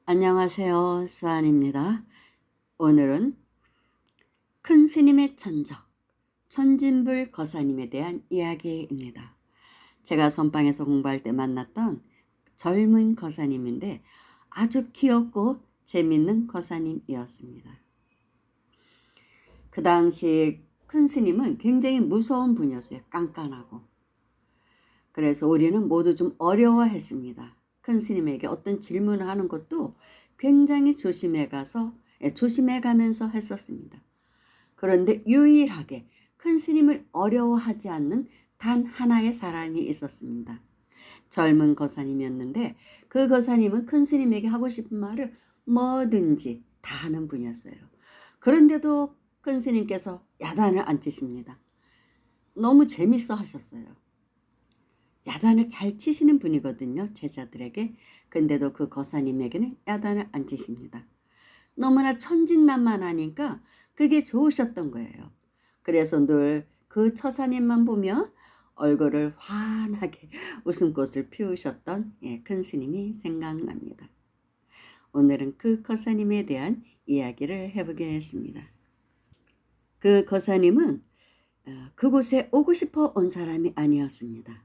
안녕하세요. 수아입니다. 오늘은 큰 스님의 천적, 천진불 거사님에 대한 이야기입니다. 제가 선방에서 공부할 때 만났던 젊은 거사님인데 아주 귀엽고 재밌는 거사님이었습니다. 그 당시 큰 스님은 굉장히 무서운 분이었어요. 깐깐하고. 그래서 우리는 모두 좀 어려워했습니다. 큰 스님에게 어떤 질문을 하는 것도 굉장히 조심해 가면서 했었습니다. 그런데 유일하게 큰 스님을 어려워하지 않는 단 하나의 사람이 있었습니다. 젊은 거사님이었는데 그 거사님은 큰 스님에게 하고 싶은 말을 뭐든지 다 하는 분이었어요. 그런데도 큰 스님께서 야단을 안 치십니다. 너무 재밌어 하셨어요. 야단을 잘 치시는 분이거든요, 제자들에게. 근데도 그 거사님에게는 야단을 안 치십니다. 너무나 천진난만하니까 그게 좋으셨던 거예요. 그래서 늘 그 처사님만 보며 얼굴을 환하게 웃음꽃을 피우셨던 큰 스님이 생각납니다. 오늘은 그 거사님에 대한 이야기를 해보겠습니다. 그 거사님은 그곳에 오고 싶어 온 사람이 아니었습니다.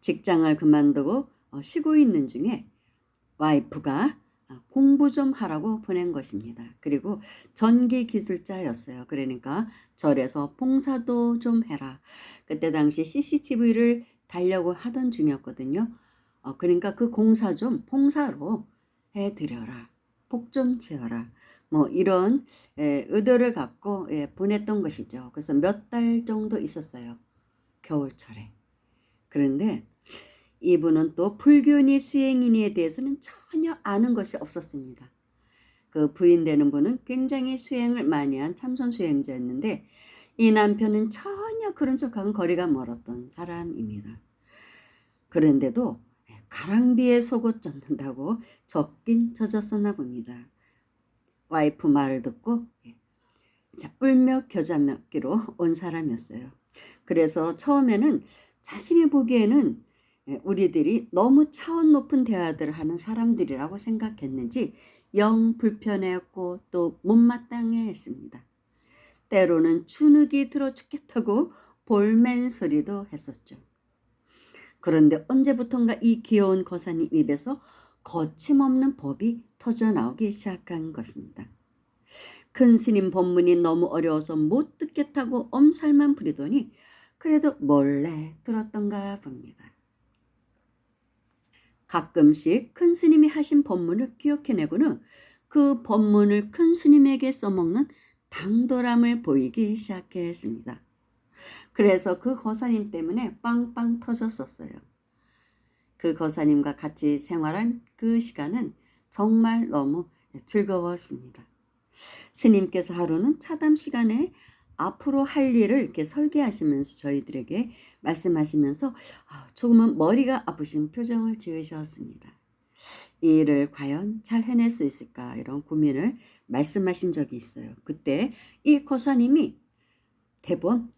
직장을 그만두고 쉬고 있는 중에 와이프가 공부 좀 하라고 보낸 것입니다. 그리고 전기 기술자였어요. 그러니까 절에서 봉사도 좀 해라. 그때 당시 CCTV를 달려고 하던 중이었거든요. 그러니까 그 공사 좀 봉사로 해드려라. 복 좀 채워라. 뭐 이런 의도를 갖고 보냈던 것이죠. 그래서 몇 달 정도 있었어요. 겨울철에. 그런데 이분은 또 불교인이 수행인에 대해서는 전혀 아는 것이 없었습니다. 그 부인 되는 분은 굉장히 수행을 많이 한 참선 수행자였는데 이 남편은 전혀 그런 쪽하고는 거리가 멀었던 사람입니다. 그런데도 가랑비에 속옷 젖는다고 젖긴 젖었었나 봅니다. 와이프 말을 듣고 울며 겨자 먹기로 온 사람이었어요. 그래서 처음에는 자신이 보기에는 우리들이 너무 차원 높은 대화들을 하는 사람들이라고 생각했는지 영 불편해했고 또 못마땅해 했습니다. 때로는 주눅이 들어 죽겠다고 볼멘 소리도 했었죠. 그런데 언제부턴가 이 귀여운 거사님 입에서 거침없는 법이 터져나오기 시작한 것입니다. 큰 스님 법문이 너무 어려워서 못 듣겠다고 엄살만 부리더니 그래도 몰래 들었던가 봅니다. 가끔씩 큰 스님이 하신 법문을 기억해내고는 그 법문을 큰 스님에게 써먹는 당돌함을 보이기 시작했습니다. 그래서 그 거사님 때문에 빵빵 터졌었어요. 그 거사님과 같이 생활한 그 시간은 정말 너무 즐거웠습니다. 스님께서 하루는 차담 시간에 앞으로 할 일을 이렇게 설계하시면서 저희들에게 말씀하시면서 조금은 머리가 아프신 표정을 지으셨습니다. 이 일을 과연 잘 해낼 수 있을까 이런 고민을 말씀하신 적이 있어요. 그때 이 거사님이 대번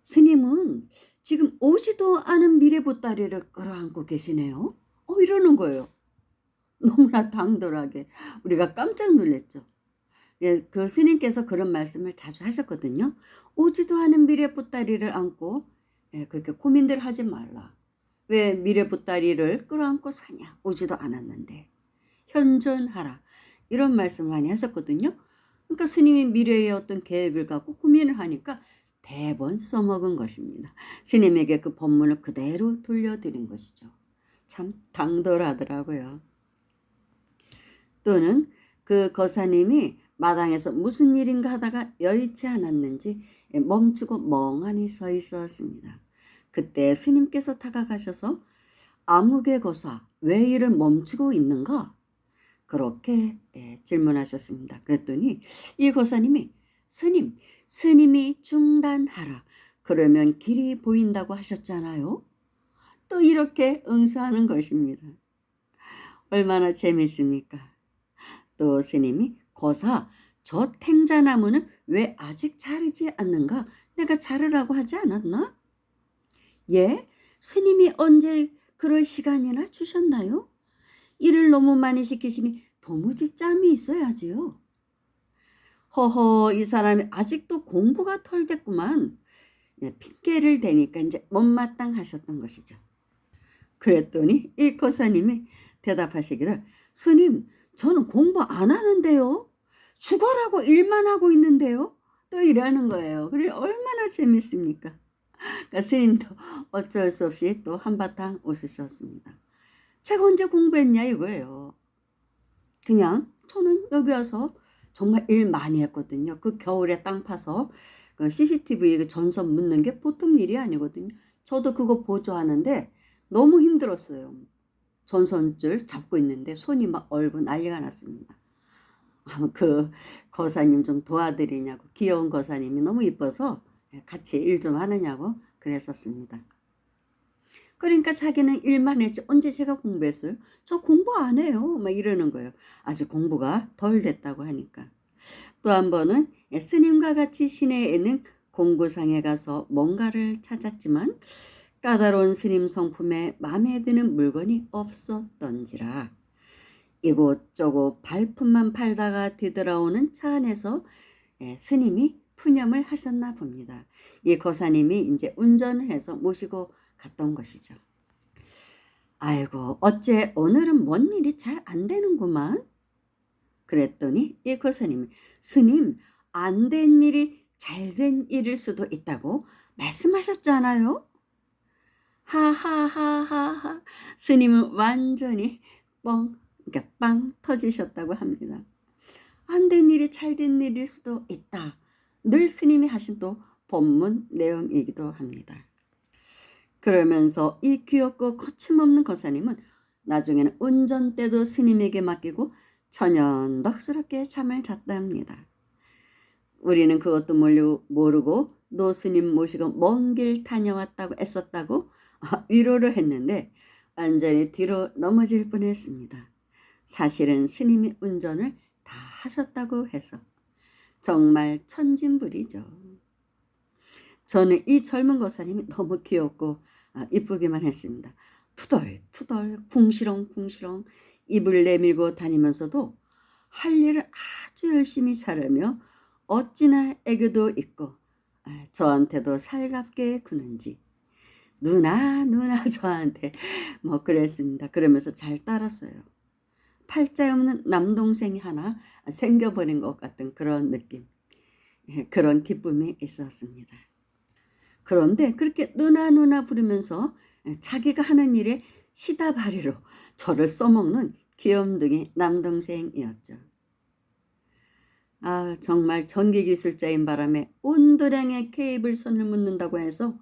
스님은 지금 오지도 않은 미래보따리를 끌어안고 계시네요. 이러는 거예요. 너무나 당돌하게 우리가 깜짝 놀랐죠. 그 스님께서 그런 말씀을 자주 하셨거든요. 오지도 않은 미래보따리를 안고 그렇게 고민들 하지 말라. 왜 미래보따리를 끌어안고 사냐. 오지도 않았는데. 현존하라. 이런 말씀 많이 하셨거든요. 그러니까 스님이 미래의 어떤 계획을 갖고 고민을 하니까 대번 써먹은 것입니다. 스님에게 그 법문을 그대로 돌려드린 것이죠. 참 당돌하더라고요. 또는 그 거사님이 마당에서 무슨 일인가 하다가 여의치 않았는지 멈추고 멍하니 서 있었습니다. 그때 스님께서 다가가셔서 아무개 거사 왜 일을 멈추고 있는가? 그렇게 질문하셨습니다. 그랬더니 이 거사님이 스님이 중단하라. 그러면 길이 보인다고 하셨잖아요. 또 이렇게 응수하는 것입니다. 얼마나 재밌습니까? 또 스님이 거사 저 탱자나무는 왜 아직 자르지 않는가? 내가 자르라고 하지 않았나? 예? 스님이 언제 그럴 시간이나 주셨나요? 일을 너무 많이 시키시니 도무지 짬이 있어야지요. 허허, 이 사람이 아직도 공부가 덜 됐구만. 핑계를 대니까 이제 못마땅하셨던 것이죠. 그랬더니 이 거사님이 대답하시기를, 스님, 저는 공부 안 하는데요. 죽어라고 일만 하고 있는데요. 또 이러는 거예요. 그래, 얼마나 재밌습니까? 그러니까 스님도 어쩔 수 없이 또 한바탕 웃으셨습니다. 제가 언제 공부했냐 이거예요. 그냥 저는 여기 와서 정말 일 많이 했거든요. 그 겨울에 땅 파서 그 CCTV 그 전선 묻는 게 보통 일이 아니거든요. 저도 그거 보조하는데 너무 힘들었어요. 전선줄 잡고 있는데 손이 막 얼고 난리가 났습니다. 그 거사님 좀 도와드리냐고, 귀여운 거사님이 너무 이뻐서 같이 일 좀 하느냐고 그랬었습니다. 그러니까 자기는 일만 했지 언제 제가 공부했어요? 저 공부 안 해요. 막 이러는 거예요. 아직 공부가 덜 됐다고 하니까. 또 한 번은 스님과 같이 시내에 있는 공구상에 가서 뭔가를 찾았지만 까다로운 스님 성품에 마음에 드는 물건이 없었던지라 이곳저곳 발품만 팔다가 되돌아오는 차 안에서 스님이 푸념을 하셨나 봅니다. 이 거사님이 이제 운전을 해서 모시고 갔던 것이죠. 아이고, 어째 오늘은 뭔 일이 잘 안 되는구만. 그랬더니 이 거사님이, 스님, 안 된 일이 잘 된 일일 수도 있다고 말씀하셨잖아요. 하하하하하. 스님은 완전히 그러니까 빵 터지셨다고 합니다. 안 된 일이 잘 된 일일 수도 있다. 늘 스님이 하신 또 본문 내용이기도 합니다. 그러면서 이 귀엽고 거침없는 거사님은 나중에는 운전대도 스님에게 맡기고 천연덕스럽게 잠을 잤답니다. 우리는 그것도 모르고 노스님 모시고 먼 길 다녀왔다고 애썼다고 위로를 했는데 완전히 뒤로 넘어질 뻔했습니다. 사실은 스님이 운전을 다 하셨다고 해서 정말 천진불이죠. 저는 이 젊은 거사님이 너무 귀엽고 이쁘기만 했습니다. 투덜투덜 궁시렁궁시렁 입을 내밀고 다니면서도 할 일을 아주 열심히 잘하며 어찌나 애교도 있고 저한테도 살갑게 구는지 누나 저한테 뭐 그랬습니다. 그러면서 잘 따랐어요. 팔자 없는 남동생이 하나 생겨버린 것 같은 그런 느낌, 그런 기쁨이 있었습니다. 그런데 그렇게 누나 부르면서 자기가 하는 일에 시다바리로 저를 써먹는 귀염둥이 남동생이었죠. 정말 전기기술자인 바람에 온도량의 케이블선을 묻는다고 해서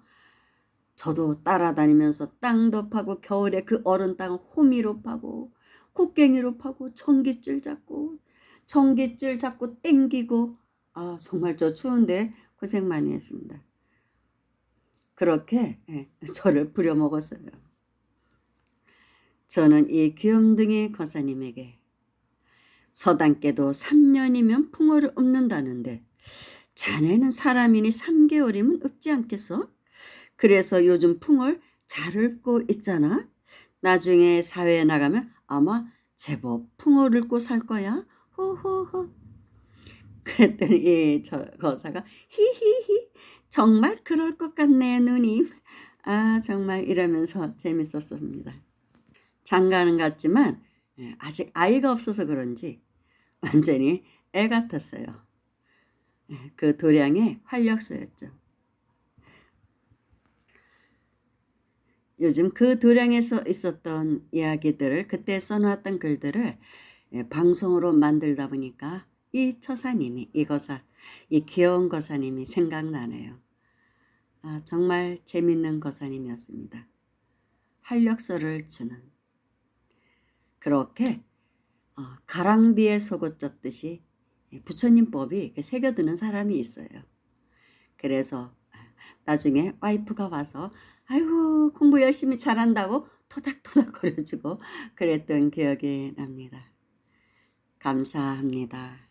저도 따라다니면서 땅도 파고 겨울에 그 얼은 땅을 호미로 파고 곡괭이로 파고 전깃줄 잡고 땡기고 정말 저 추운데 고생 많이 했습니다. 그렇게 저를 부려먹었어요. 저는 이 귀염둥이 거사님에게 서당께도 3년이면 풍어를 읊는다는데 자네는 사람이니 3개월이면 읊지 않겠어? 그래서 요즘 풍을 잘 읊고 있잖아. 나중에 사회에 나가면 아마 제법 풍을 읊고 살 거야. 호호호. 그랬더니 저 거사가 히히히 정말 그럴 것 같네 누님. 정말 이러면서 재밌었습니다. 장가는 같지만 아직 아이가 없어서 그런지 완전히 애 같았어요. 그 도량의 활력소였죠. 요즘 그 도량에서 있었던 이야기들을 그때 써놓았던 글들을 방송으로 만들다 보니까 이 처사님이 이 귀여운 거사님이 생각나네요. 정말 재밌는 거사님이었습니다. 활력소를 주는 그렇게 가랑비에 속옷 젖듯이 부처님법이 새겨드는 사람이 있어요. 그래서 나중에 와이프가 와서 아이고 공부 열심히 잘한다고 토닥토닥 거려주고 그랬던 기억이 납니다. 감사합니다.